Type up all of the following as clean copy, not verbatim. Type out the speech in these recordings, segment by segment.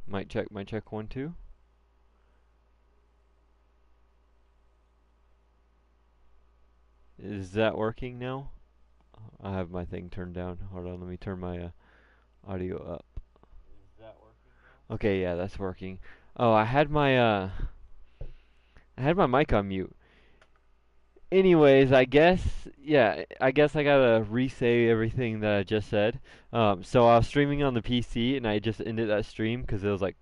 Mic check, mic check, 1, 2. Is that working now? I have my thing turned down. Hold on, let me turn my audio up. Is that working now? Okay, yeah, that's working. Oh, I had my mic on mute. Anyways, I guess, yeah, I guess I gotta re-say everything that I just said. So I was streaming on the PC and I just ended that stream because it was like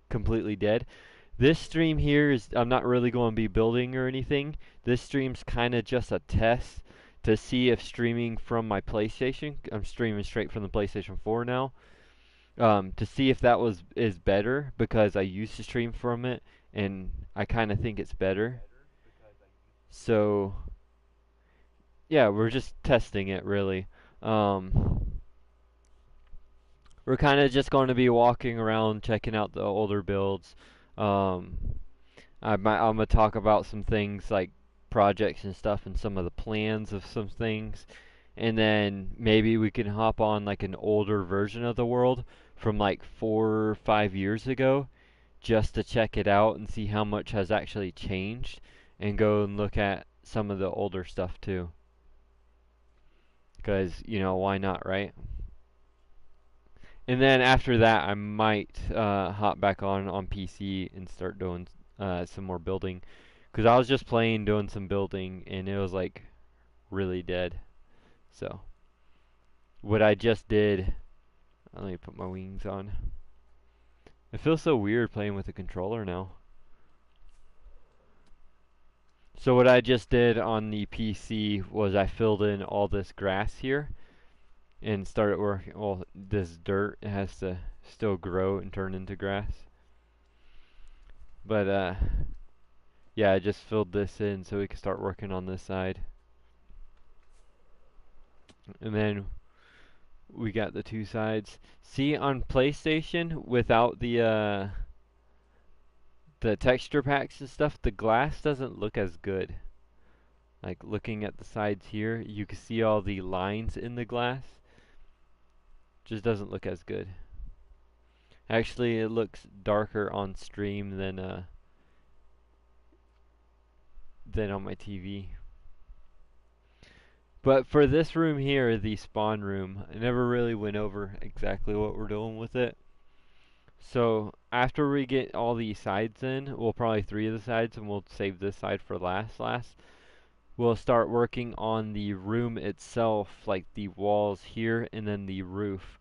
completely dead. This stream here is, I'm not really going to be building or anything. This stream's kind of just a test to see if streaming from my PlayStation, I'm streaming straight from the PlayStation 4 now, to see if that is better because I used to stream from it and I kind of think it's better. So yeah, we're just testing it really. We're kind of just going to be walking around checking out the older builds. Um, I'm gonna talk about some things like projects and stuff and some of the plans of some things, and then maybe we can hop on like an older version of the world from like 4 or 5 years ago, just to check it out and see how much has actually changed, and go and look at some of the older stuff too. Because why not, right? And then after that, I might hop back on PC and start doing some more building. Because I was just playing, doing some building, and it was like really dead. So, what I just did, let me put my wings on. It feels so weird playing with a controller now. So, what I just did on the PC was I filled in all this grass here and started working. Well, this dirt has to still grow and turn into grass. But, yeah, I just filled this in so we can start working on this side. And then we got the two sides. See, on PlayStation, without the texture packs and stuff, the glass doesn't look as good. Like looking at the sides here, you can see all the lines in the glass. Just doesn't look as good. Actually, it looks darker on stream than on my TV. But for this room here, the spawn room, I never really went over exactly what we're doing with it. So after we get all the sides in, well, probably 3 of the sides, and we'll save this side for last. We'll start working on the room itself, like the walls here, and then the roof.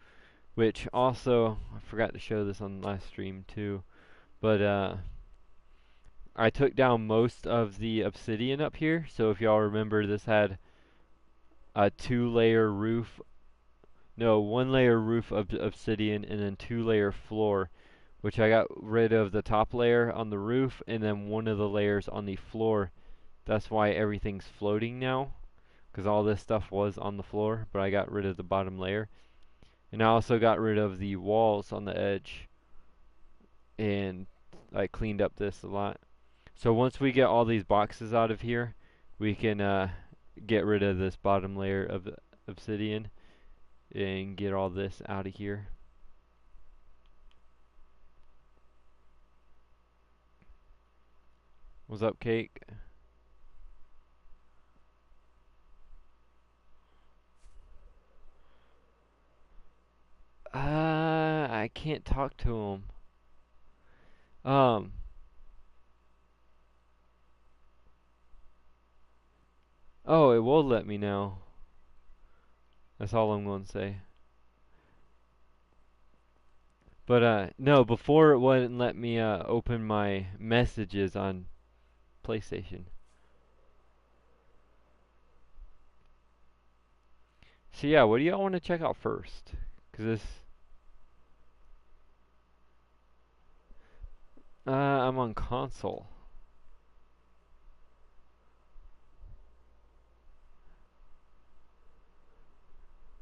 Which also, I forgot to show this on the last stream too, but I took down most of the obsidian up here. So if y'all remember, this had a 2-layer roof, no, 1-layer roof of obsidian, and then 2-layer floor, which I got rid of the top layer on the roof and then one of the layers on the floor. That's why everything's floating now, because all this stuff was on the floor, but I got rid of the bottom layer. And I also got rid of the walls on the edge, and I cleaned up this a lot. So once we get all these boxes out of here, we can get rid of this bottom layer of obsidian and get all this out of here. What's up, Cake? I can't talk to him. Um, oh, it will let me now. That's all I'm going to say. But, no, before it wouldn't let me, open my messages on PlayStation. So yeah, what do y'all want to check out first? Cause I'm on console.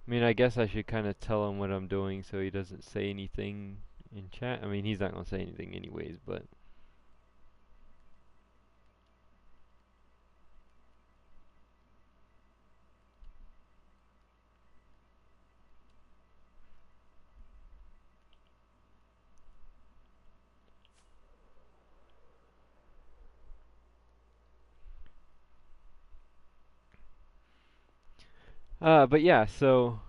I mean, I guess I should kind of tell him what I'm doing so he doesn't say anything in chat. I mean, he's not gonna say anything anyways, but. But yeah, so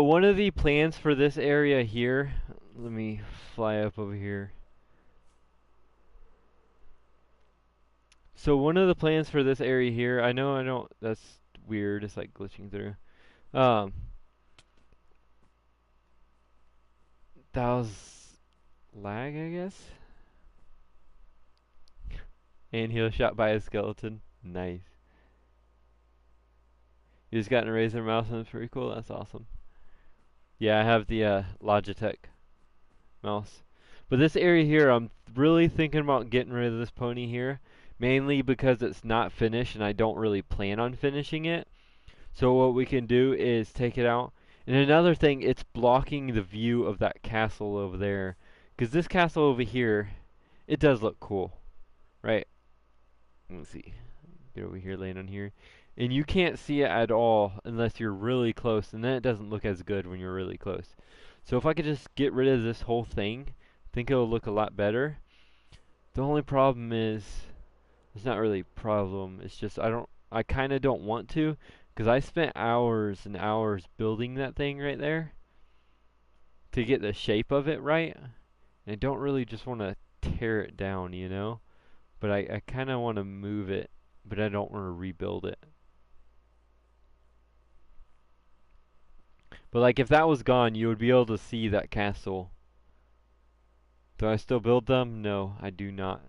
one of the plans for this area here, let me fly up over here. So one of the plans for this area here, I know I don't, that's weird, it's like glitching through. Um, that was lag, I guess? And he was shot by a skeleton. Nice. You just got an Razer mouse and it's pretty cool, that's awesome. Yeah, I have the Logitech mouse. But this area here, I'm really thinking about getting rid of this pony here, mainly because it's not finished and I don't really plan on finishing it. So what we can do is take it out. And another thing, it's blocking the view of that castle over there. Because this castle over here, it does look cool, right? Let's see. Get over here, land on here. And you can't see it at all unless you're really close, and then it doesn't look as good when you're really close. So if I could just get rid of this whole thing, I think it'll look a lot better. The only problem is, it's not really a problem, it's just I kind of don't want to, because I spent hours and hours building that thing right there to get the shape of it right, and I don't really just want to tear it down, you know? But I kind of want to move it, but I don't want to rebuild it. But like if that was gone, you would be able to see that castle. Do I still build them? No, I do not.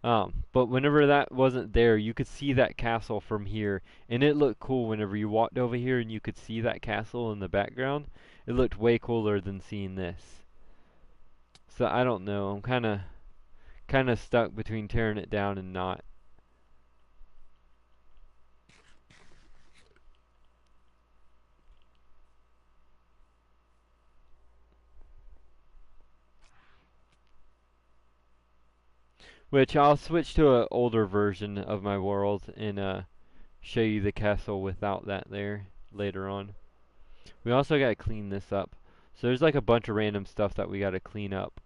But whenever that wasn't there, you could see that castle from here, and it looked cool whenever you walked over here and you could see that castle in the background. It looked way cooler than seeing this. So I don't know. I'm kind of stuck between tearing it down and not. Which I'll switch to an older version of my world and show you the castle without that there later on. We also gotta clean this up. So there's like a bunch of random stuff that we gotta clean up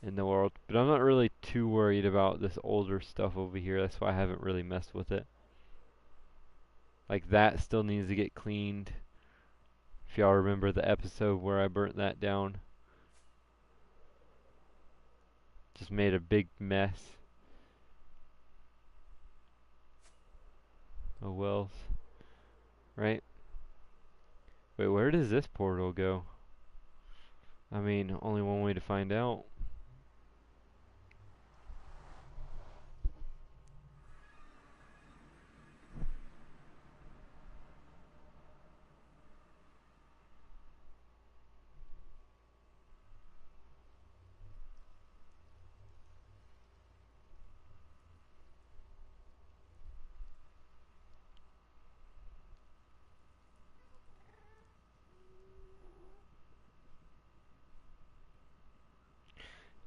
in the world. But I'm not really too worried about this older stuff over here. That's why I haven't really messed with it. Like that still needs to get cleaned. If y'all remember the episode where I burnt that down. Just made a big mess. Oh wells. Right? Wait, where does this portal go? I mean, only one way to find out.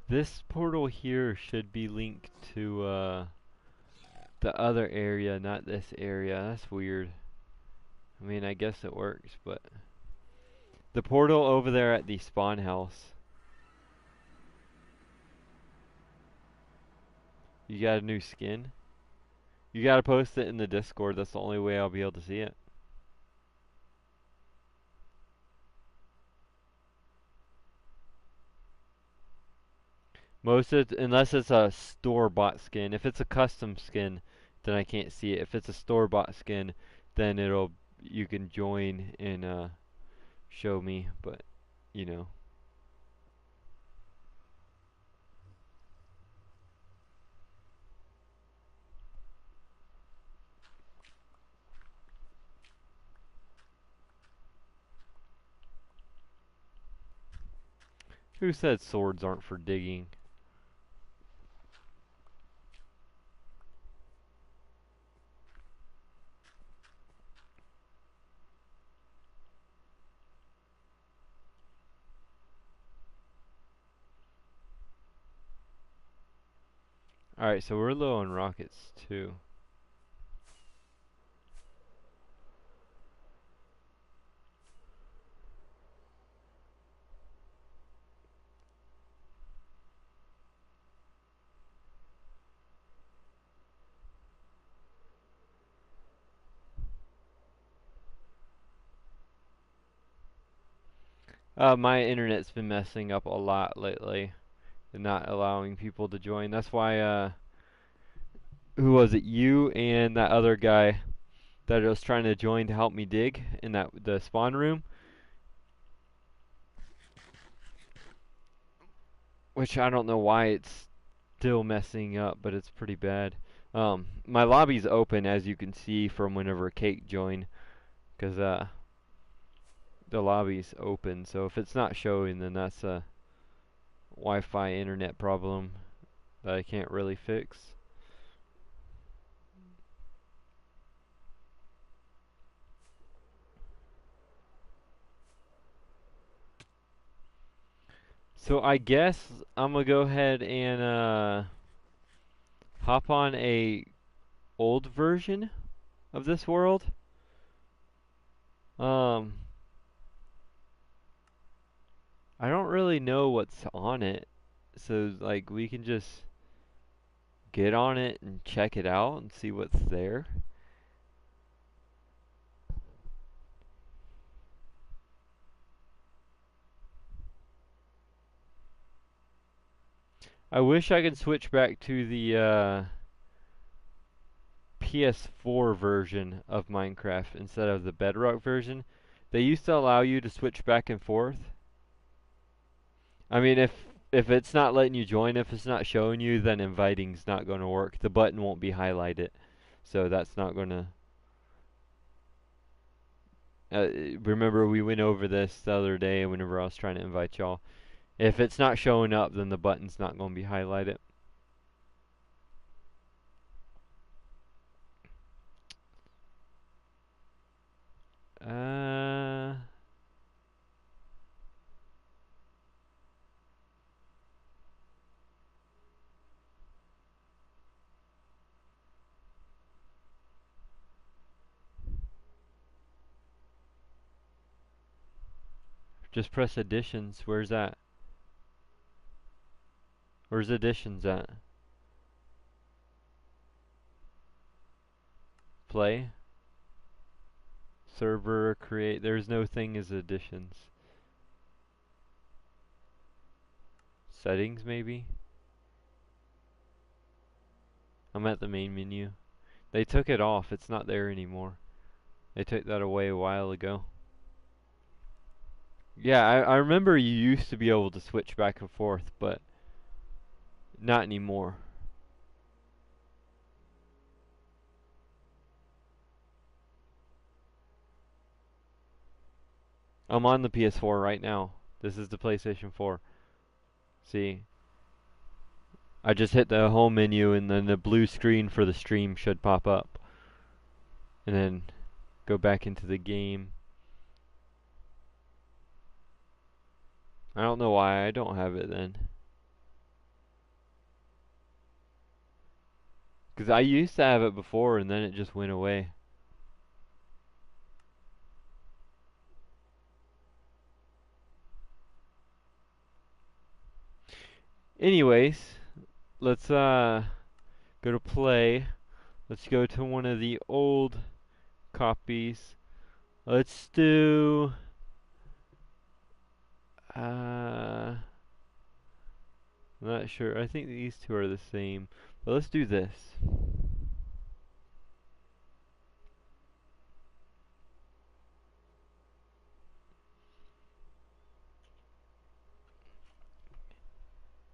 This portal here should be linked to the other area, not this area. That's weird. I mean, I guess it works, but the portal over there at the spawn house. You got a new skin? You gotta post it in the Discord. That's the only way I'll be able to see it. Unless it's a store-bought skin. If it's a custom skin, then I can't see it. If it's a store-bought skin, then you can join and show me. But you know, who said swords aren't for digging? Alright, so we're low on rockets too. My internet's been messing up a lot lately and not allowing people to join. That's why, who was it? You and that other guy that was trying to join to help me dig in the spawn room, which I don't know why it's still messing up, but it's pretty bad. My lobby's open, as you can see from whenever Kate joined, because the lobby's open. So if it's not showing, then that's a Wi-Fi internet problem that I can't really fix. So I guess I'm gonna go ahead and hop on a old version of this world. Um, I don't really know what's on it, so like we can just get on it and check it out and see what's there. I wish I could switch back to the PS4 version of Minecraft instead of the Bedrock version. They used to allow you to switch back and forth. I mean, if it's not letting you join, if it's not showing you, then inviting's not going to work. The button won't be highlighted, so that's not going to. Remember, we went over this the other day whenever I was trying to invite y'all. If it's not showing up, then the button's not going to be highlighted. Uh, just press additions. Where's that? Where's additions at? Play. Server, create. There's no thing as additions. Settings, maybe? I'm at the main menu. They took it off. It's not there anymore. They took that away a while ago. Yeah, I remember you used to be able to switch back and forth, but not anymore. I'm on the PS4 right now. This is the PlayStation 4. See? I just hit the home menu and then the blue screen for the stream should pop up. And then go back into the game. I don't know why I don't have it then. Because I used to have it before and then it just went away. Anyways, let's go to play. Let's go to one of the old copies. Let's do I'm not sure. I think these two are the same. But let's do this.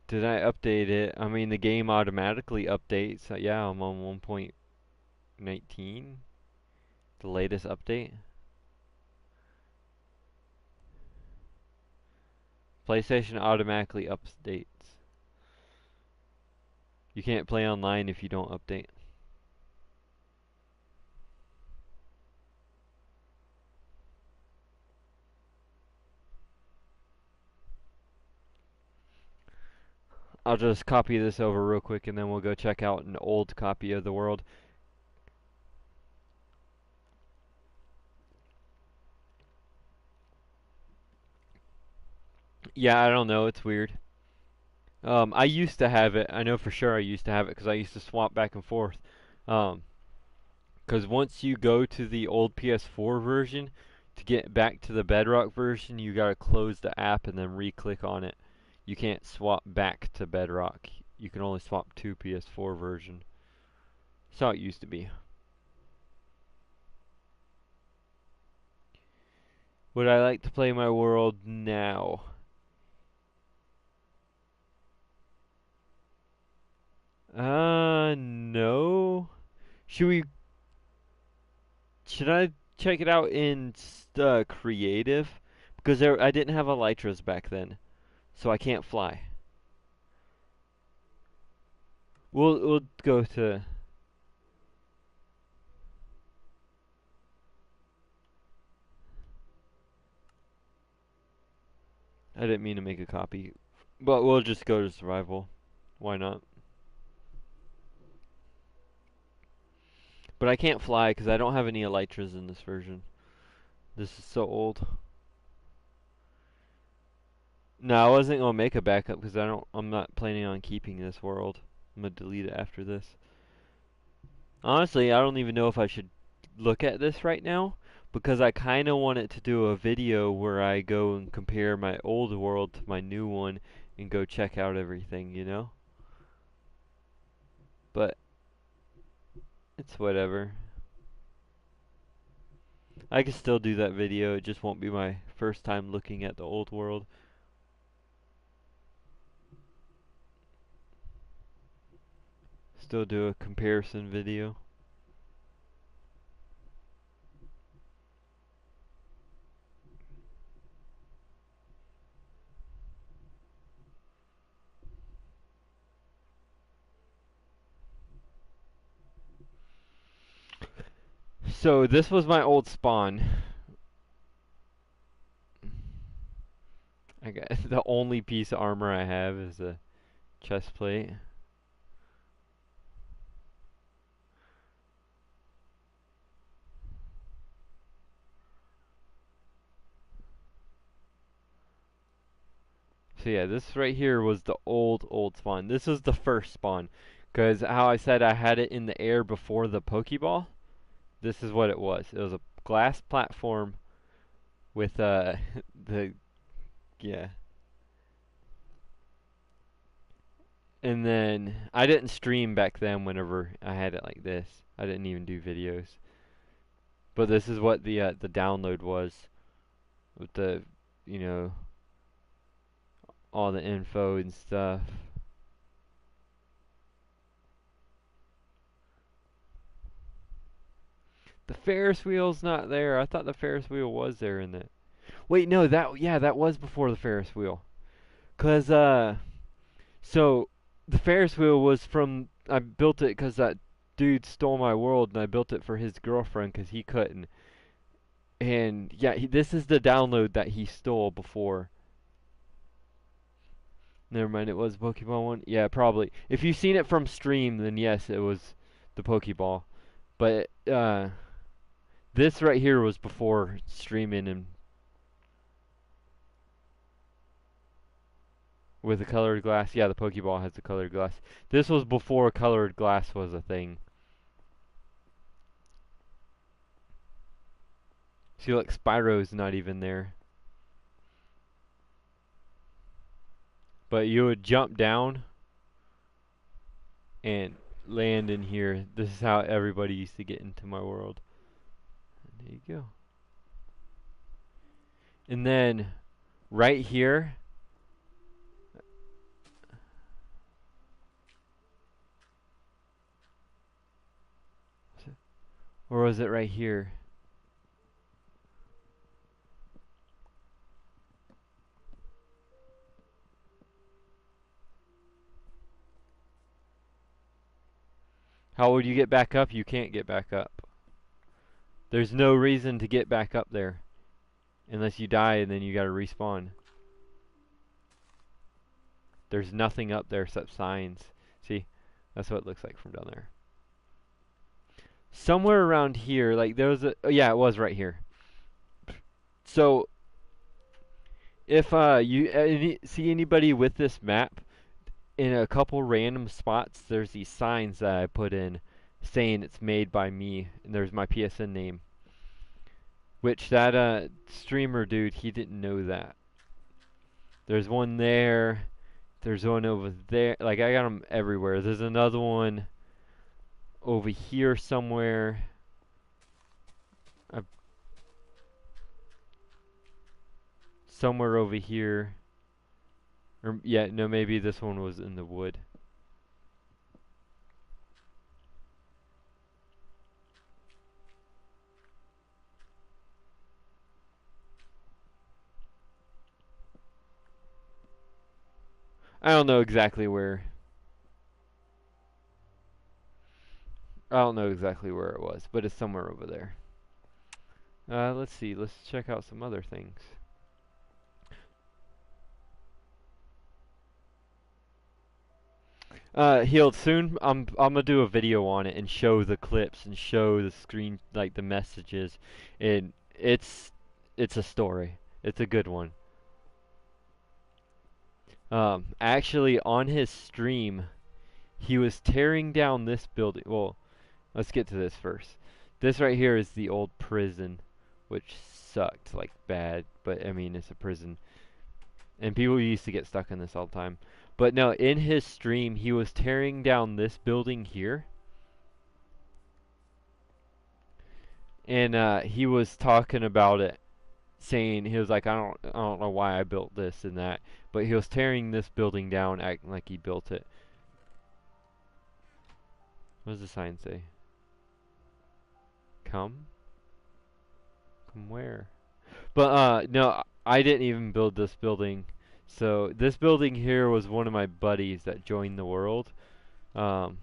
Did I update it? I mean, the game automatically updates. Yeah, I'm on 1.19, the latest update. PlayStation automatically updates. You can't play online if you don't update. I'll just copy this over real quick and then we'll go check out an old copy of the world. Yeah, I don't know, it's weird. I used to have it. I know for sure I used to have it because I used to swap back and forth. Because once you go to the old PS4 version, to get back to the Bedrock version, you gotta close the app and then re-click on it. You can't swap back to Bedrock. You can only swap to PS4 version. That's how it used to be. Would I like to play my world now? No. Should I check it out in creative? Because I didn't have elytras back then, so I can't fly. We'll go to. I didn't mean to make a copy, but we'll just go to survival. Why not? But I can't fly because I don't have any elytras in this version. This is so old. No, I wasn't gonna make a backup because I'm not planning on keeping this world. I'm gonna delete it after this. Honestly, I don't even know if I should look at this right now because I kind of wanted to do a video where I go and compare my old world to my new one and go check out everything, you know? But it's whatever. I can still do that video, it just won't be my first time looking at the old world. Still do a comparison video. So this was my old spawn. I got the only piece of armor I have is a chest plate. So yeah, this right here was the old spawn. This is the first spawn. Because how I said I had it in the air before the Pokeball, this is what it was. It was a glass platform with the yeah. And then I didn't stream back then whenever I had it like this. I didn't even do videos. But this is what the download was with the, you know, all the info and stuff. The Ferris wheel's not there. I thought the Ferris wheel was there in it. Wait, no, that was before the Ferris wheel. 'Cause so the Ferris wheel was from I built it 'cause that dude stole my world and I built it for his girlfriend 'cause he couldn't. And yeah, this is the download that he stole before. Never mind, it was Pokemon one. Yeah, probably. If you've seen it from stream, then yes, it was the Pokeball. But this right here was before streaming and with the colored glass. Yeah, the Pokeball has the colored glass. This was before colored glass was a thing. See, like Spyro's not even there. But you would jump down and land in here. This is how everybody used to get into my world. And there you go. And then right here, or was it right here? How would you get back up? You can't get back up. There's no reason to get back up there. Unless you die and then you gotta respawn. There's nothing up there except signs. See, that's what it looks like from down there. Somewhere around here, like there was a, oh, yeah, it was right here. So if you see anybody with this map, in a couple random spots, there's these signs that I put in saying it's made by me, and there's my PSN name. Which that streamer dude, he didn't know that. There's one there. There's one over there. Like, I got them everywhere. There's another one over here somewhere. Somewhere over here. Or, yeah, no, maybe this one was in the wood. I don't know exactly where. I don't know exactly where it was, but it's somewhere over there. Let's see. Let's check out some other things. He'll soon. I'm gonna do a video on it and show the clips and show the screen, like the messages, and it's a story. It's a good one. Actually, on his stream, he was tearing down this building. Well, let's get to this first. This right here is the old prison, which sucked like bad, but I mean it's a prison, and people used to get stuck in this all the time. But no, in his stream, he was tearing down this building here. And he was talking about it, saying he was like, I don't know why I built this and that, but he was tearing this building down, acting like he built it. What does the sign say? Come? Come where? But no, I didn't even build this building. So this building here was one of my buddies that joined the world. Um,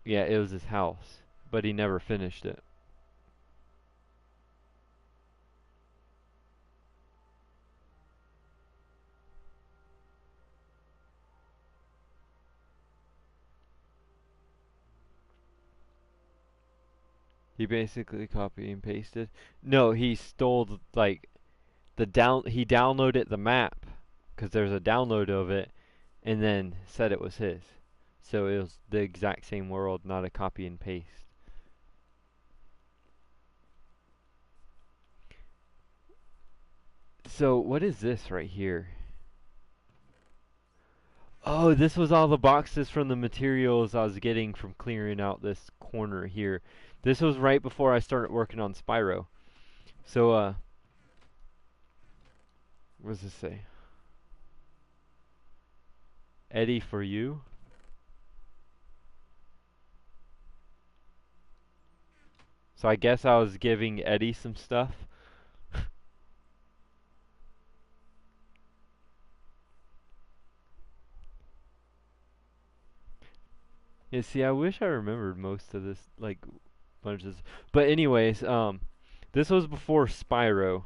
yeah, it was his house, but he never finished it. He basically copied and pasted. No, he stole like he downloaded the map because there's a download of it, and then said it was his. So it was the exact same world, not a copy and paste. So what is this right here? Oh, this was all the boxes from the materials I was getting from clearing out this corner here. This was right before I started working on Spyro. So, what does this say? Eddie for you? So I guess I was giving Eddie some stuff. Yeah, see, I wish I remembered most of this, like, bunches. But anyways, this was before Spyro.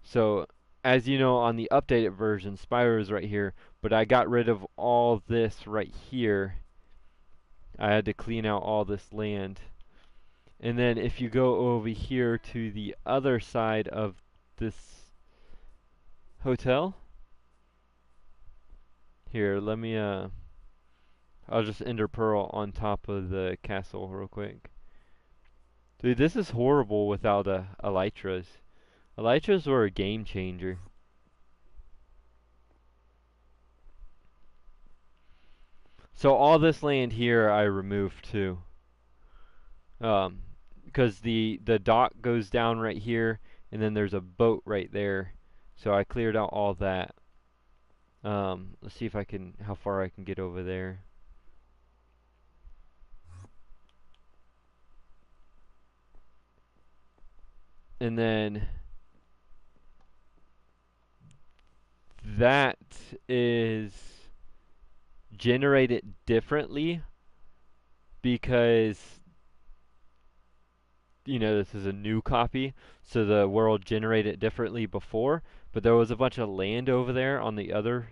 So, as you know, on the updated version, Spyro is right here. But I got rid of all this right here. I had to clean out all this land. And then if you go over here to the other side of this hotel. Here, let me, I'll just ender pearl on top of the castle real quick. Dude, this is horrible without elytras. Elytras were a game changer. So all this land here I removed too. Because the dock goes down right here, and then there's a boat right there. So I cleared out all that. Let's see if I can, how far I can get over there. And then that is generated differently because, you know, this is a new copy, so the world generated differently before, but there was a bunch of land over there on the other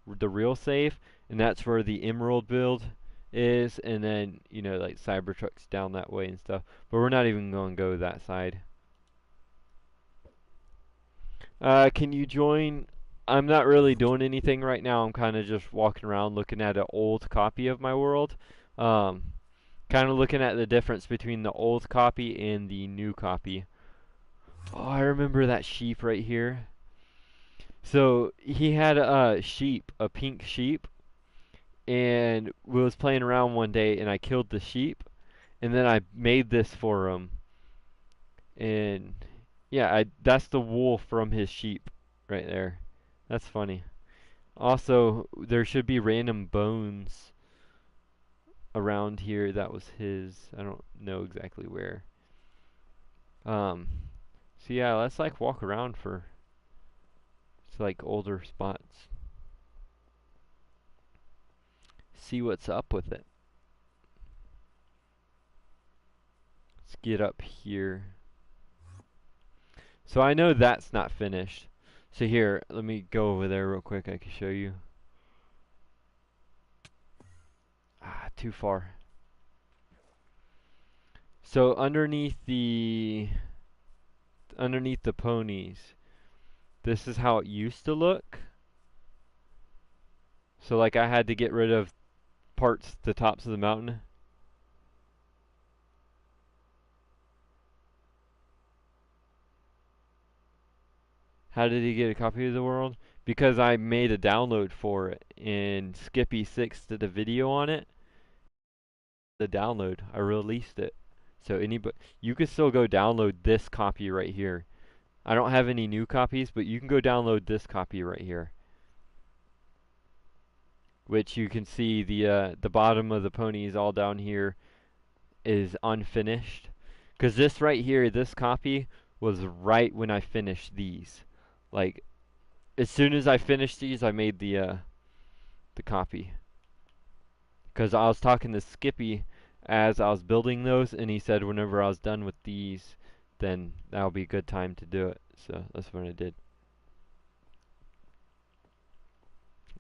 the real safe, and that's where the Emerald build is, and then like Cybertruck's down that way and stuff. But we're not even going to go that side. Can you join? I'm not really doing anything right now. I'm kind of just walking around looking at an old copy of my world. Um, kind of looking at the difference between the old copy and the new copy. Oh, I remember that sheep right here. So he had a sheep, a pink sheep, and we was playing around one day, and I killed the sheep, and then I made this for him, and yeah, that's the wool from his sheep right there. That's funny. Also, there should be random bones around here. That was his. I don't know exactly where. Um, so yeah, let's like walk around for like older spots. See what's up with it. Let's get up here. So I know that's not finished. So here, let me go over there real quick. I can show you. Ah, too far. So underneath the ponies, this is how it used to look. So like I had to get rid of parts, the tops of the mountain. How did he get a copy of the world? Because I made a download for it, and Skippy6 did a video on it. The download, I released it. So anybody, you can still go download this copy right here. I don't have any new copies, but you can go download this copy right here. Which you can see the bottom of the ponies all down here is unfinished. Because this right here, this copy, was right when I finished these. Like, as soon as I finished these, I made the copy. Because I was talking to Skippy as I was building those, and he said whenever I was done with these, then that'll be a good time to do it. So that's what I did.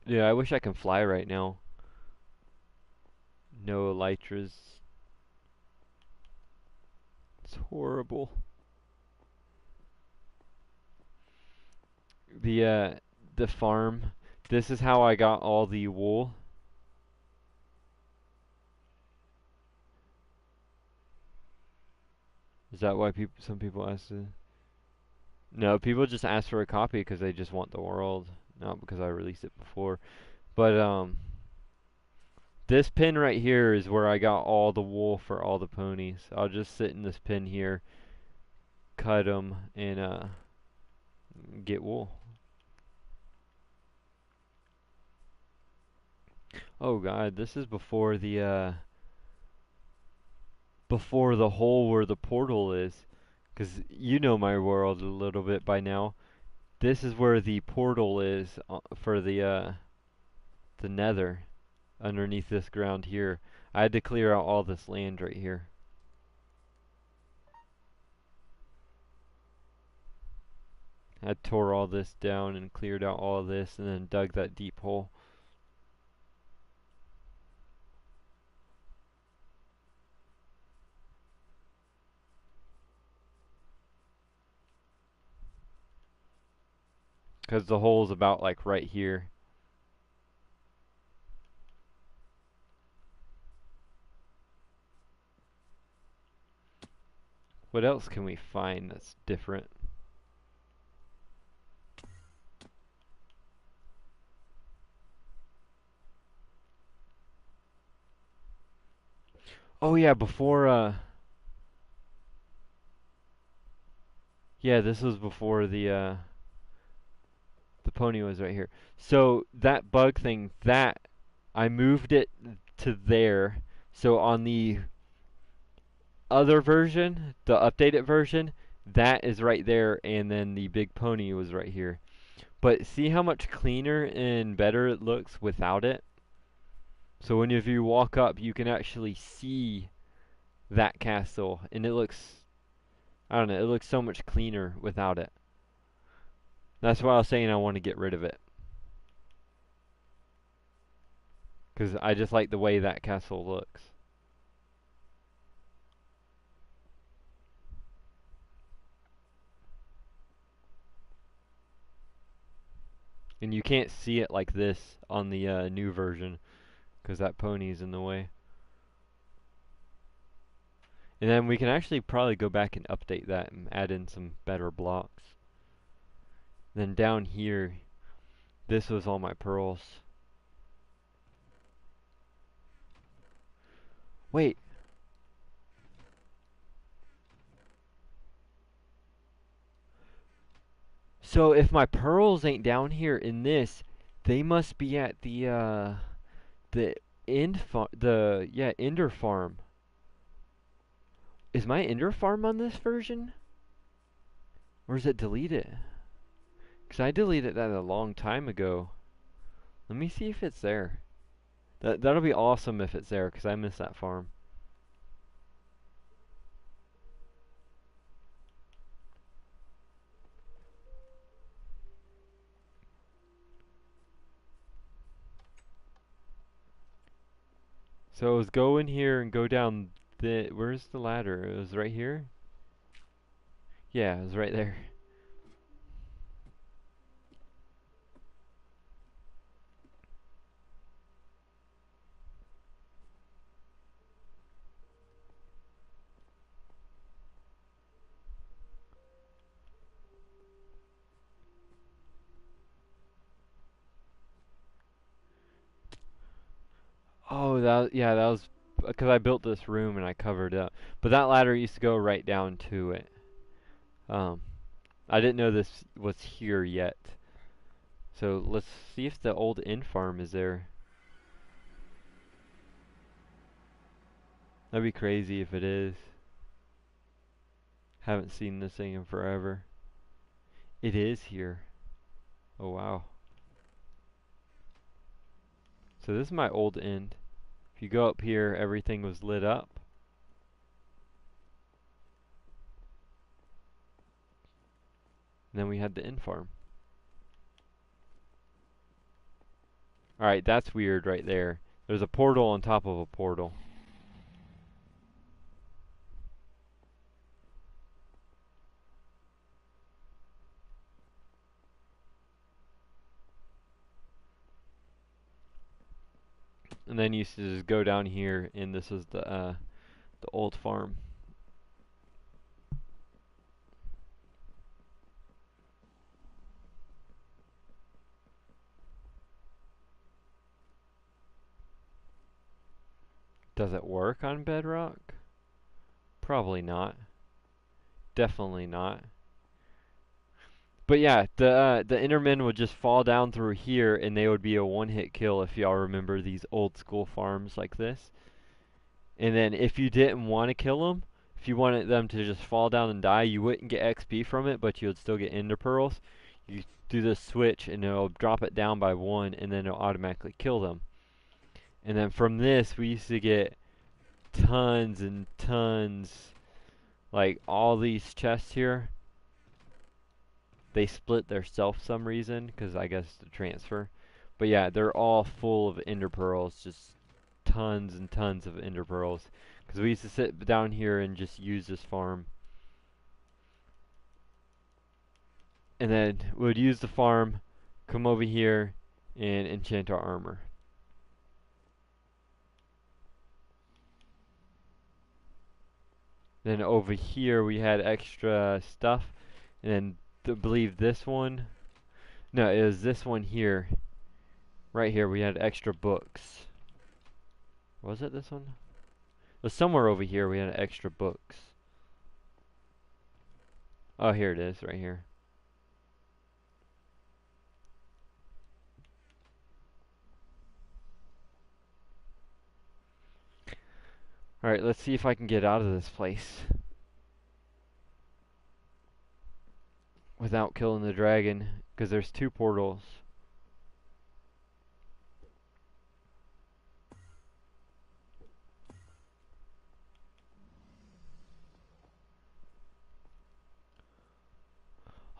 Yeah, I wish I could fly right now. No elytras. It's horrible. The farm. This is how I got all the wool. Is that why some people ask to? No, people just ask for a copy because they just want the world, not because I released it before. But this pin right here is where I got all the wool for all the ponies. I'll just sit in this pin here, cut them, and get wool. Oh God, this is before the hole where the portal is. 'Cause you know my world a little bit by now. This is where the portal is for the nether, underneath this ground here. I had to clear out all this land right here. I tore all this down and cleared out all of this and then dug that deep hole. Because the hole's about like right here. What else can we find that's different? Oh yeah, yeah, this was before the pony was right here. So that bug thing, that I moved it to there. So on the other version, the updated version, that is right there, and then the big pony was right here. But see how much cleaner and better it looks without it? So whenever you walk up, you can actually see that castle, and it looks, I don't know, it looks so much cleaner without it. That's why I was saying I want to get rid of it. because I just like the way that castle looks. And you can't see it like this on the new version because that pony's in the way. And then we can actually probably go back and update that and add in some better blocks. Then down here, this was all my pearls. Wait. So if my pearls ain't down here in this, they must be at the Ender farm. Is my Ender farm on this version? Or is it deleted? Because I deleted that a long time ago. Let me see if it's there. That'll be awesome if it's there, because I miss that farm. So it was go in here and go down the... Where's the ladder? It was right here? Yeah, it was right there. Oh, yeah, that was because I built this room and I covered it up. But that ladder used to go right down to it. Um, I didn't know this was here yet. So let's see if the old inn farm is there. That'd be crazy if it is. Haven't seen this thing in forever. It is here. Oh wow. So this is my old inn. If you go up here, everything was lit up. And then we had the inn farm. Alright, that's weird right there. There's a portal on top of a portal. And then you used to just go down here, and this is the old farm. Does it work on bedrock? Probably not. Definitely not. But yeah, the Endermen would just fall down through here, and they would be a one-hit kill if y'all remember these old school farms like this. And then if you didn't want to kill them, if you wanted them to just fall down and die, you wouldn't get XP from it, but you would still get Ender Pearls. You do this switch, and it'll drop it down by one, and then it'll automatically kill them. And then from this, we used to get tons and tons, like all these chests here. They split their self some reason, because I guess the transfer. But yeah, they're all full of ender pearls, just tons and tons of ender pearls. Because we used to sit down here and just use this farm. And then we would use the farm, come over here, and enchant our armor. Then over here we had extra stuff, and then I believe this one. No, it was this one here. Right here, we had extra books. Was it this one? It was somewhere over here we had extra books. Oh, here it is, right here. Alright, let's see if I can get out of this place without killing the dragon, because there's two portals.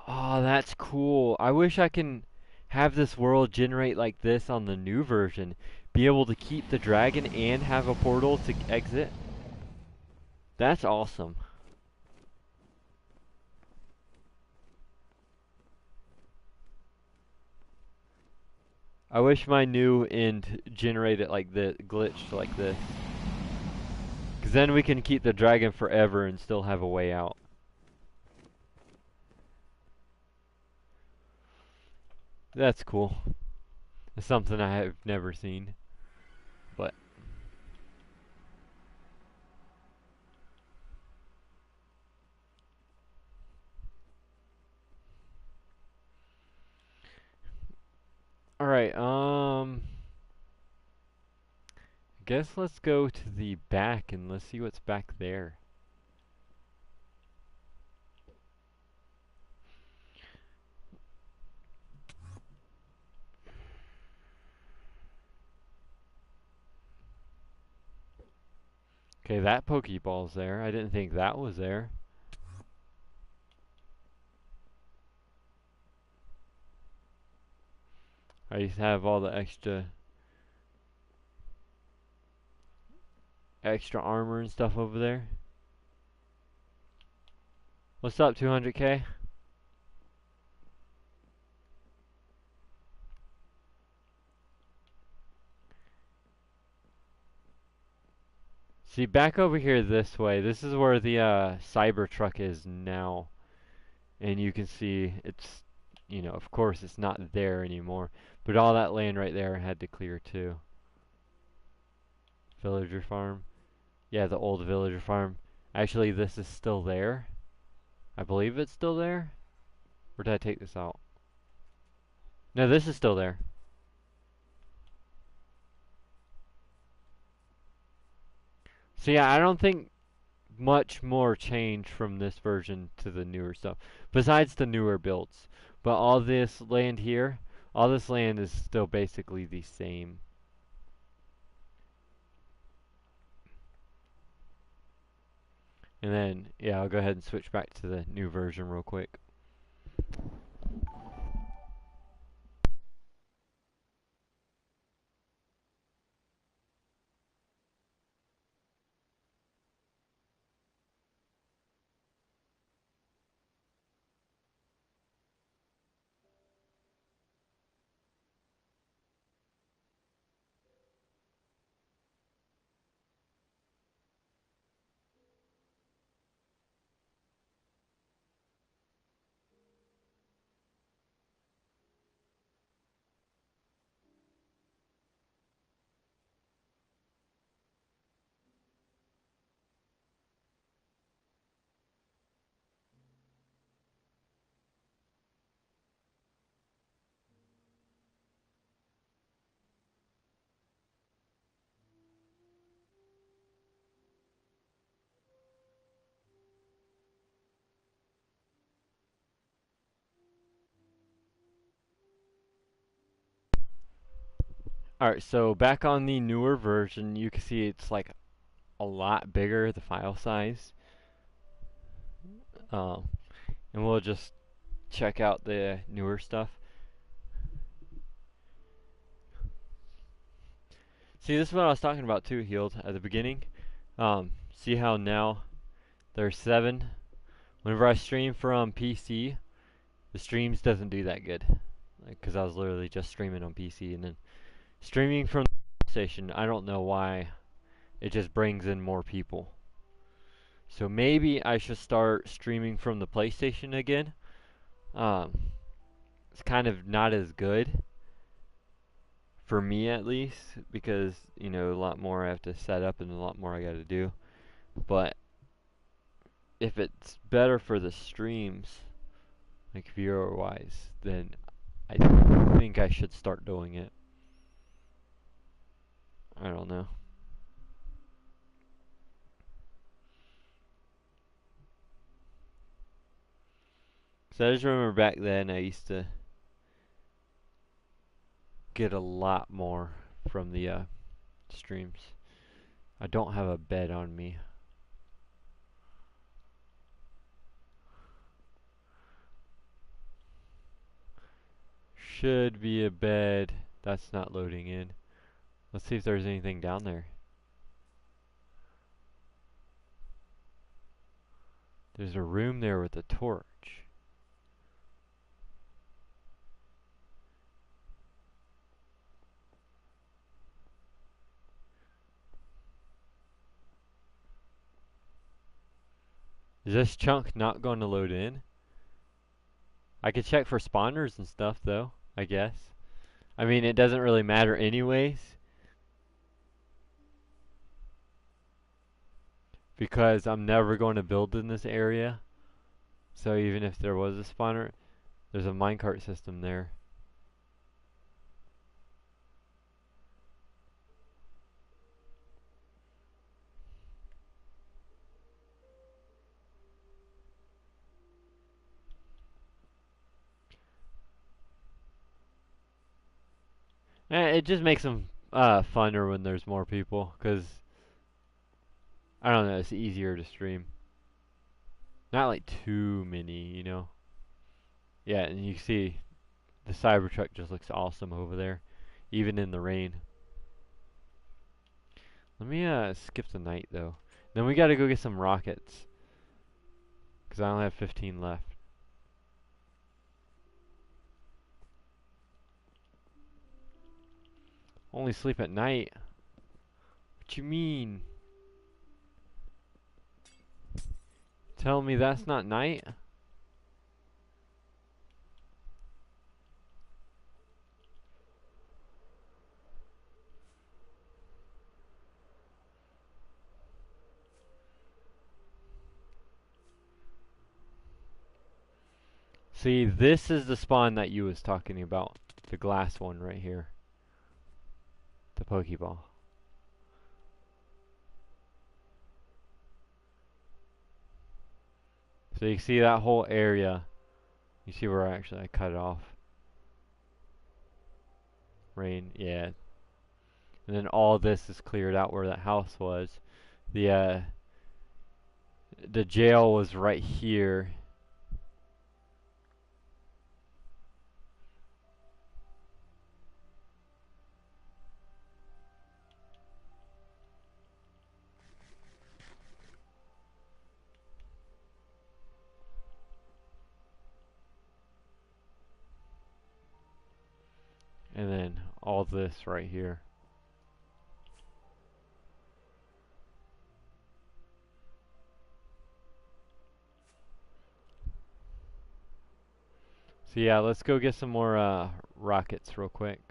Oh, that's cool. I wish I can have this world generate like this on the new version, be able to keep the dragon and have a portal to exit. That's awesome. I wish my new end generated like the glitched like this. Because then we can keep the dragon forever and still have a way out. That's cool. It's something I have never seen. But alright, guess let's go to the back and let's see what's back there. Okay, that Pokeball's there. I didn't think that was there. I used to have all the extra armor and stuff over there. What's up, 200k? See, back over here this way, this is where the Cybertruck is now. And you can see it's, you know, of course it's not there anymore. But all that land right there had to clear too. Villager farm. Yeah, the old villager farm. Actually, this is still there. I believe it's still there. Or did I take this out? No, this is still there. So yeah, I don't think much more change from this version to the newer stuff. Besides the newer builds. But all this land here, all this land is still basically the same. And then, yeah, I'll go ahead and switch back to the new version real quick. Alright, so back on the newer version, you can see it's like a lot bigger, the file size. Um, and we'll just check out the newer stuff. See, this is what I was talking about too, Healed, at the beginning. See how now there's 7? Whenever I stream from PC, the streams doesn't do that good. Because I was literally just streaming on PC, and then streaming from the station, I don't know why, it just brings in more people. So maybe I should start streaming from the PlayStation again. It's kind of not as good, for me at least, because, you know, a lot more I have to set up and a lot more I gotta do. But if it's better for the streams, like viewer wise, then I think I should start doing it. I don't know. So I just remember back then I used to get a lot more from the streams. I don't have a bed on me. Should be a bed. That's not loading in. Let's see if there's anything down there. There's a room there with a torch. Is this chunk not going to load in? I could check for spawners and stuff though, I guess. I mean, it doesn't really matter anyways, because I'm never going to build in this area. So even if there was a spawner, there's a minecart system there. It just makes them funner when there's more people, because I don't know, it's easier to stream. Not like too many, you know. Yeah, and you see the Cybertruck just looks awesome over there, even in the rain. Let me skip the night though. Then we gotta go get some rockets, because I only have 15 left. Only sleep at night? What you mean? Tell me that's not night? See, this is the spawn that you was talking about. The glass one right here. The Pokeball. So you see that whole area. You see where I cut it off. Rain, yeah. And then all this is cleared out where that house was. The jail was right here. And then all this right here. So yeah, let's go get some more rockets real quick.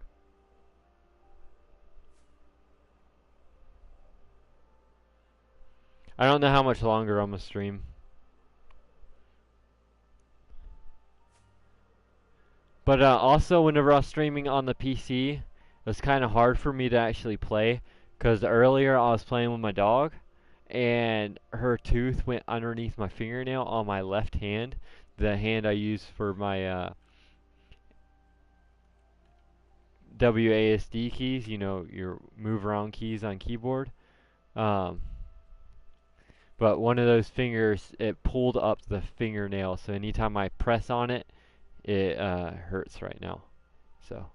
I don't know how much longer I'm gonna stream. But also, whenever I was streaming on the PC, it was kind of hard for me to actually play, because earlier I was playing with my dog, and her tooth went underneath my fingernail on my left hand, the hand I use for my WASD keys, you know, your move around keys on keyboard. Um, but one of those fingers, it pulled up the fingernail, so anytime I press on it, it hurts right now. So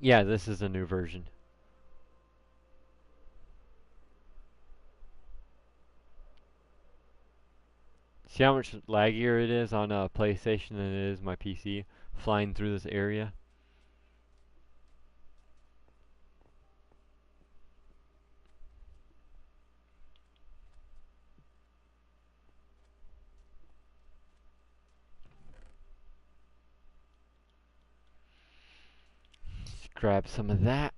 yeah, this is a new version. See how much laggier it is on a PlayStation than it is my PC flying through this area? Let's grab some of that.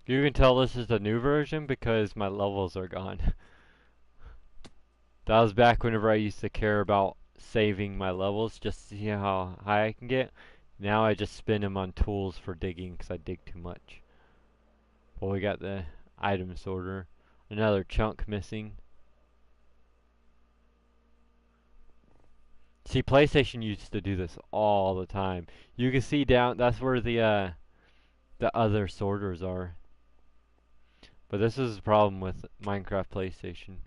You can tell this is the new version because my levels are gone. That was back whenever I used to care about saving my levels just to see how high I can get. Now I just spin them on tools for digging because I dig too much. Well, we got the item sorter. Another chunk missing. See, PlayStation used to do this all the time. You can see down, that's where the other sorters are. But this is the problem with Minecraft PlayStation.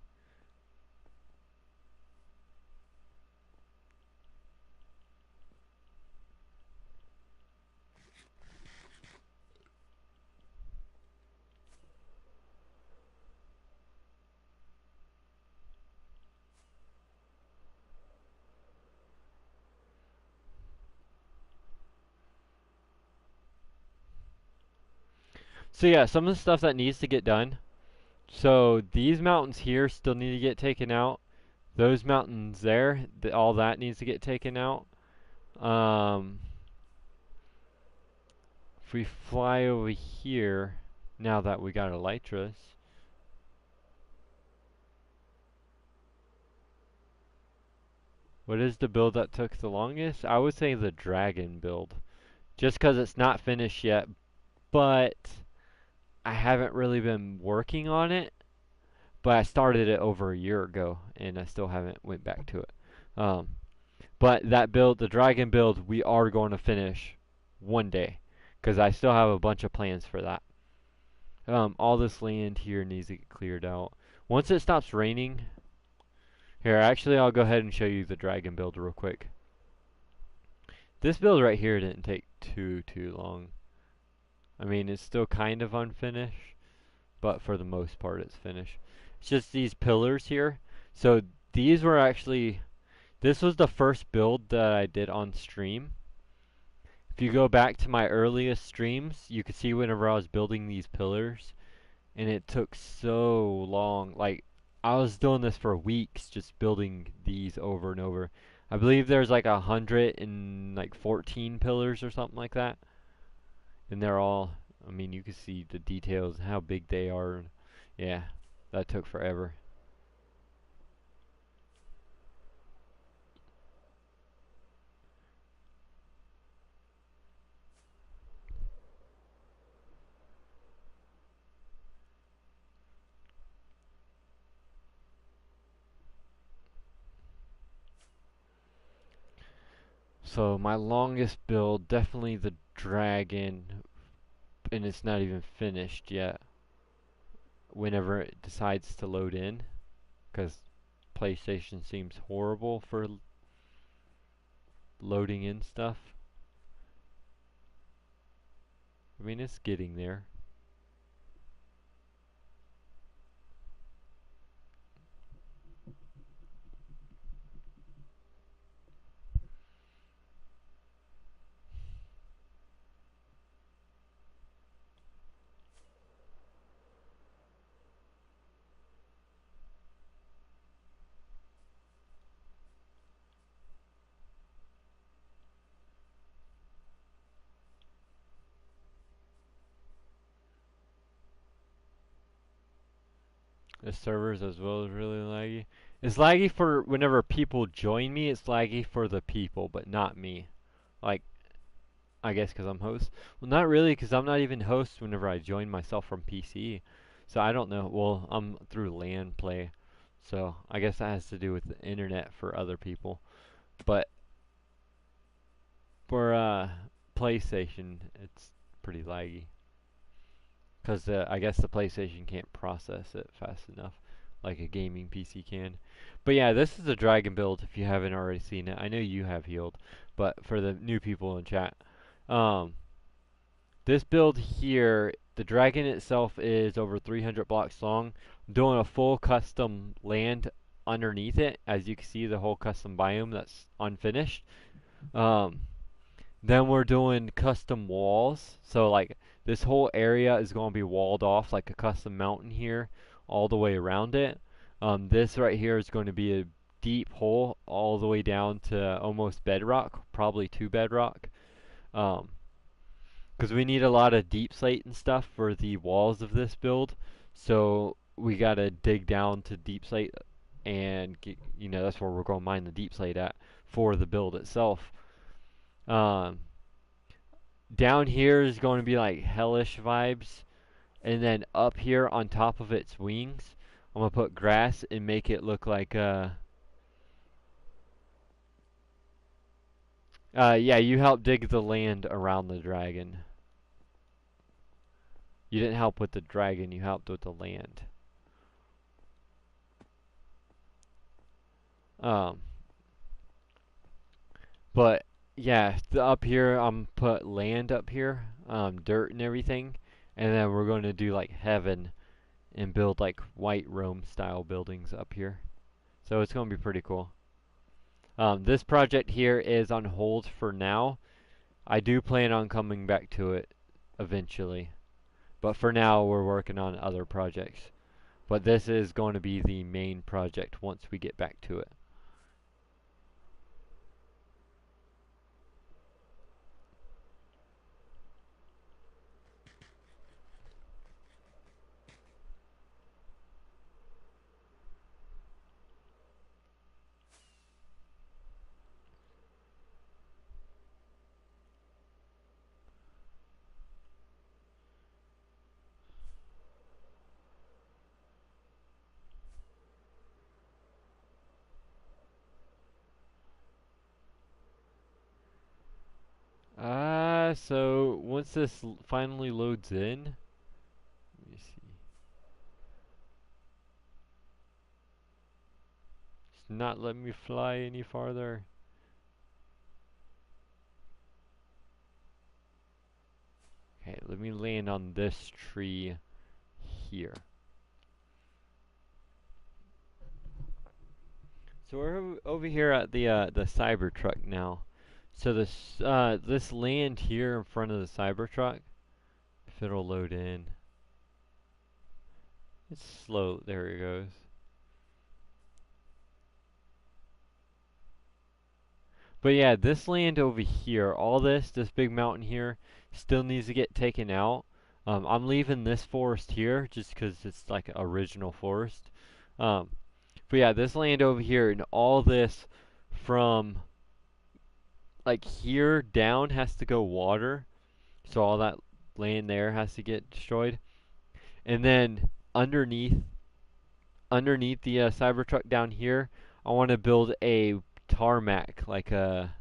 So yeah, some of the stuff that needs to get done. So these mountains here still need to get taken out. Those mountains there, all that needs to get taken out. Um, if we fly over here, now that we got elytras, what is the build that took the longest? I would say the dragon build. Just because it's not finished yet, but I haven't really been working on it. But I started it over a year ago, and I still haven't went back to it. Um, but that build, the dragon build, we are going to finish one day, because I still have a bunch of plans for that. All this land here needs to get cleared out. Once it stops raining, here, actually, I'll go ahead and show you the dragon build real quick. This build right here didn't take too long. I mean, it's still kind of unfinished, but for the most part, it's finished. It's just these pillars here. So these were actually, this was the first build that I did on stream. If you go back to my earliest streams, you could see whenever I was building these pillars, and it took so long. Like, I was doing this for weeks, just building these over and over. I believe there's like 114 pillars or something like that, and they're all. I mean, you can see the details, how big they are. Yeah, that took forever. So my longest build, definitely the dragon, and it's not even finished yet. Whenever it decides to load in, because PlayStation seems horrible for loading in stuff. I mean, it's getting there. The servers as well is really laggy. It's laggy for whenever people join me. It's laggy for the people, but not me. Like, I guess because I'm host. Well, not really, because I'm not even host whenever I join myself from PC. So I don't know. Well, I'm through LAN play. So I guess that has to do with the internet for other people. But for PlayStation, it's pretty laggy. Because I guess the PlayStation can't process it fast enough like a gaming PC can. But yeah, this is a dragon build if you haven't already seen it. I know you have healed, but for the new people in chat. Um, this build here, the dragon itself is over 300 blocks long. I'm doing a full custom land underneath it. As you can see, the whole custom biome that's unfinished. Um, then we're doing custom walls. So like this whole area is going to be walled off like a custom mountain here all the way around it. This right here is going to be a deep hole all the way down to almost bedrock, probably to bedrock. Um, because we need a lot of deep slate and stuff for the walls of this build. So we got to dig down to deep slate and get, that's where we're going to mine the deep slate at for the build itself. Um, Down here is going to be like hellish vibes, and then up here on top of its wings, I'm gonna put grass and make it look like yeah, you help dig the land around the dragon. You didn't help with the dragon, you helped with the land. Um, but yeah, up here I'm put land up here, dirt and everything, and then we're going to do like heaven and build like white Rome style buildings up here. So it's going to be pretty cool. This project here is on hold for now. I do plan on coming back to it eventually, but for now we're working on other projects. But this is going to be the main project once we get back to it. So once this finally loads in, let me see. It's not letting me fly any farther. Okay, let me land on this tree here. So we're over here at the Cybertruck now. So this land here in front of the Cybertruck, if it'll load in. It's slow. There it goes. But yeah, this land over here, all this big mountain here, still needs to get taken out. I'm leaving this forest here just because it's like original forest. Um, but yeah, this land over here and all this from like here down has to go water. So all that land there has to get destroyed. And then underneath the Cybertruck down here, I want to build a tarmac, like a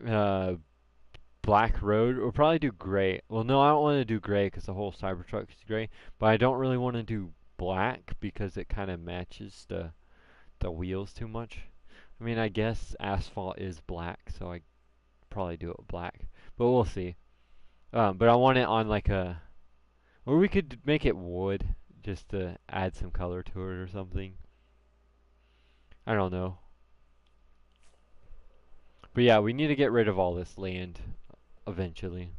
uh, black road. We'll probably do gray. Well, no, I don't want to do gray because the whole Cybertruck is gray. But I don't really want to do black because it kind of matches the wheels too much. I mean, I guess asphalt is black, so I probably do it black. But we'll see. But I want it on like a, or we could make it wood just to add some color to it or something. I don't know. But yeah, we need to get rid of all this land eventually.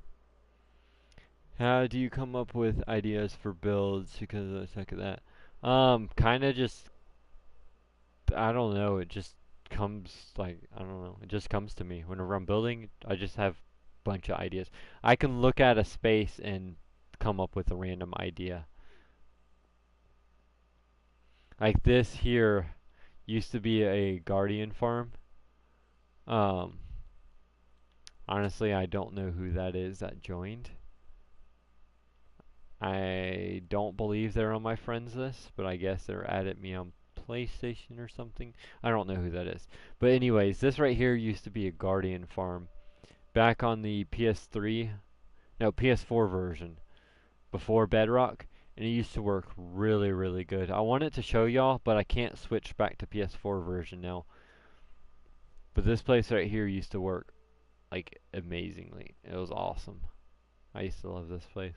How do you come up with ideas for builds? Because I suck at that. Kind of just, I don't know. It just comes like, I don't know. It just comes to me whenever I'm building. I just have a bunch of ideas. I can look at a space and come up with a random idea. Like this here used to be a guardian farm. Um, Honestly, I don't know who that is that joined. I don't believe they're on my friends list, but I guess they're at me on PlayStation or something. I don't know who that is. But anyways, this right here used to be a Guardian farm back on the PS3, no, PS4 version before Bedrock, and it used to work really, really good. I wanted to show y'all, but I can't switch back to PS4 version now. But this place right here used to work like amazingly. It was awesome. I used to love this place.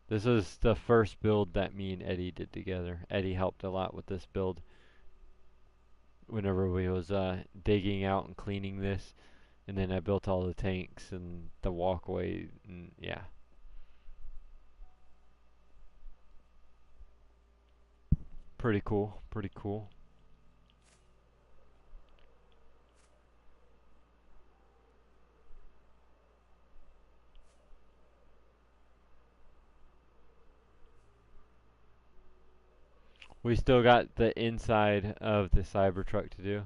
This was the first build that me and Eddie did together. Eddie helped a lot with this build whenever we was digging out and cleaning this, and then I built all the tanks and the walkway, and yeah. Pretty cool, pretty cool. We still got the inside of the Cybertruck to do.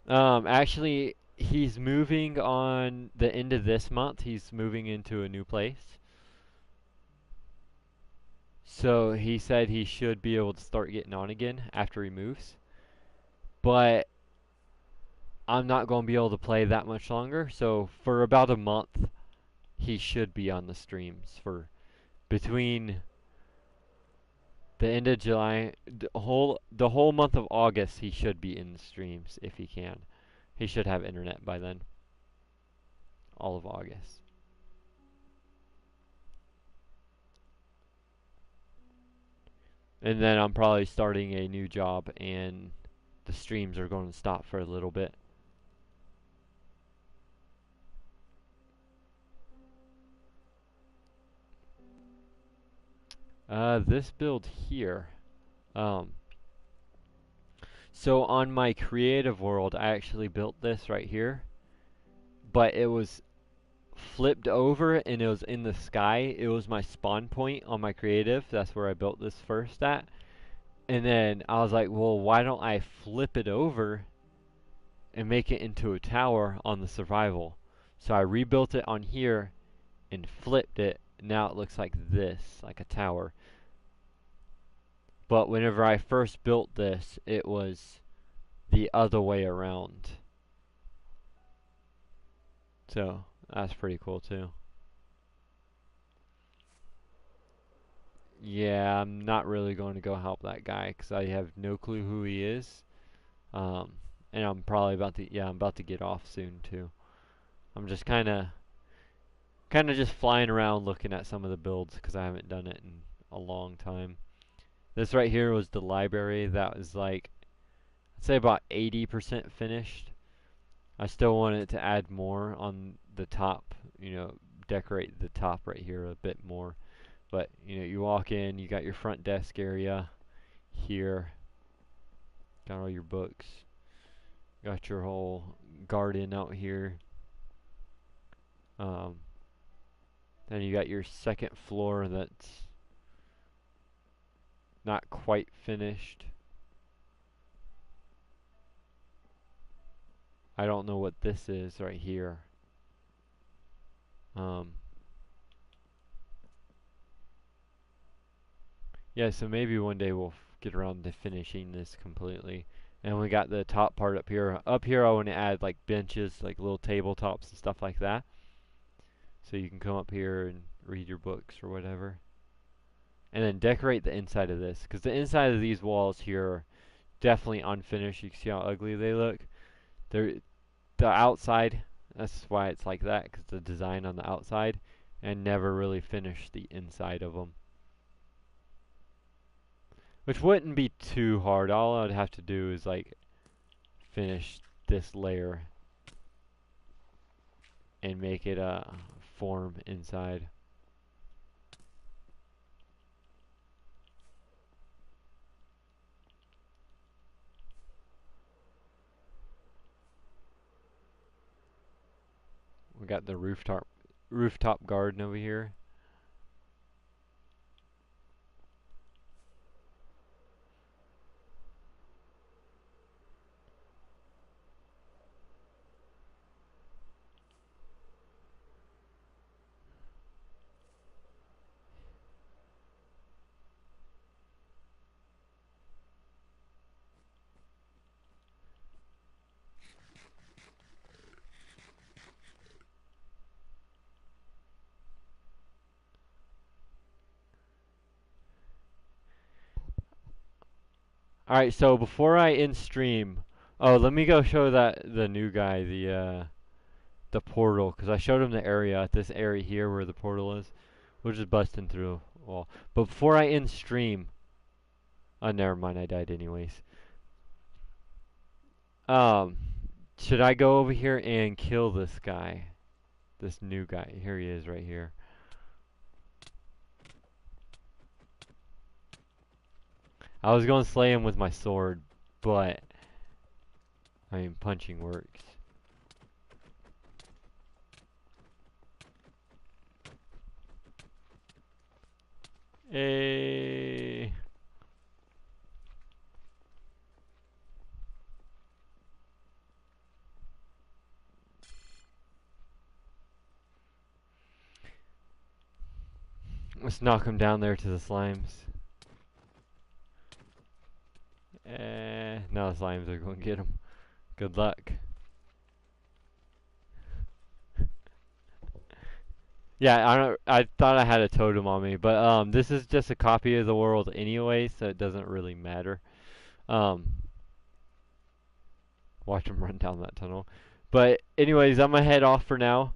Actually, he's moving on the end of this month. He's moving into a new place. So he said he should be able to start getting on again after he moves. But I'm not going to be able to play that much longer. So for about a month, he should be on the streams for between the end of July, the whole month of August. He should be in the streams if he can. He should have internet by then. All of August. And then I'm probably starting a new job, and the streams are going to stop for a little bit. This build here. Um, so on my creative world, I actually built this right here, but it was flipped over and it was in the sky. It was my spawn point on my creative. That's where I built this first at. And then I was like, well, why don't I flip it over and make it into a tower on the survival? So I rebuilt it on here and flipped it. Now it looks like this, like a tower. But whenever I first built this, it was the other way around. So that's pretty cool too. Yeah, I'm not really going to go help that guy because I have no clue who he is. Um, and I'm probably about to, yeah, I'm about to get off soon too. I'm just kind of just flying around looking at some of the builds because I haven't done it in a long time. This right here was the library. That was like, I'd say about 80% finished. I still wanted to add more on the top, decorate the top right here a bit more. But, you walk in, you got your front desk area here. Got all your books. Got your whole garden out here. Then you got your second floor that's not quite finished. I don't know what this is right here. Yeah, so maybe one day we'll get around to finishing this completely. And we got the top part up here. Up here I want to add like benches, like little tabletops and stuff like that. So you can come up here and read your books or whatever. And then decorate the inside of this, because the inside of these walls here are definitely unfinished. You can see how ugly they look. They're the outside, that's why it's like that, because the design on the outside, and never really finished the inside of them. Which wouldn't be too hard. All I would have to do is like finish this layer and make it form inside. We got the rooftop garden over here. Alright, so before I end stream, oh, let me go show the new guy the portal, because I showed him the area, at this area here where the portal is. We're just busting through a wall. But before I end stream, oh, never mind, I died anyways. Should I go over here and kill this guy? This new guy. Here he is right here. I was going to slay him with my sword, but I mean, punching works. Hey. Let's knock him down there to the slimes. No, the slimes are going to get him. Good luck. Yeah, I don't. I thought I had a totem on me, but this is just a copy of the world anyway, so it doesn't really matter. Um, watch him run down that tunnel. But anyways, I'm gonna head off for now.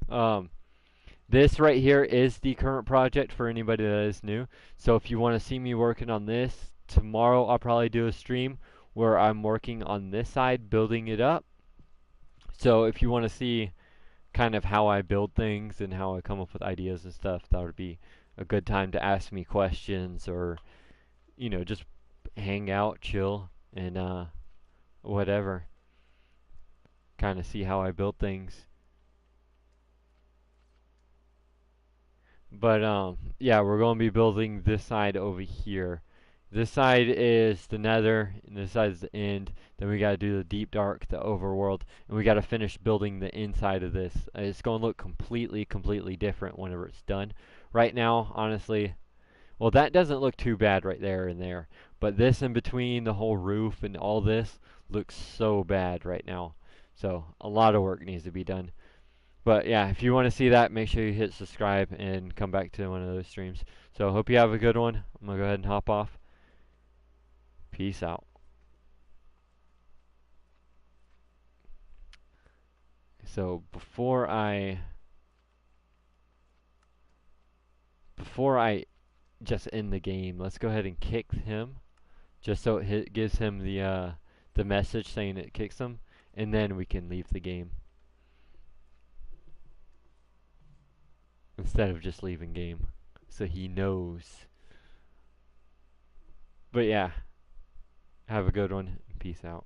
This right here is the current project for anybody that is new. So if you want to see me working on this, tomorrow I'll probably do a stream where I'm working on this side, building it up. So if you want to see kind of how I build things and how I come up with ideas and stuff, that would be a good time to ask me questions or, just hang out, chill, and whatever. Kind of see how I build things. But yeah, we're going to be building this side over here. This side is the nether, and this side is the end. Then we got to do the deep dark, the overworld, and we got to finish building the inside of this. It's going to look completely, completely different whenever it's done. Right now, honestly, well, that doesn't look too bad right there and there. But this in between, the whole roof and all this, looks so bad right now. So a lot of work needs to be done. But yeah, if you want to see that, make sure you hit subscribe and come back to one of those streams. So hope you have a good one. I'm going to go ahead and hop off. Peace out. So before I just end the game, let's go ahead and kick him, just so it gives him the message saying it kicks him, and then we can leave the game instead of just leaving game, so he knows. But yeah, have a good one. Peace out.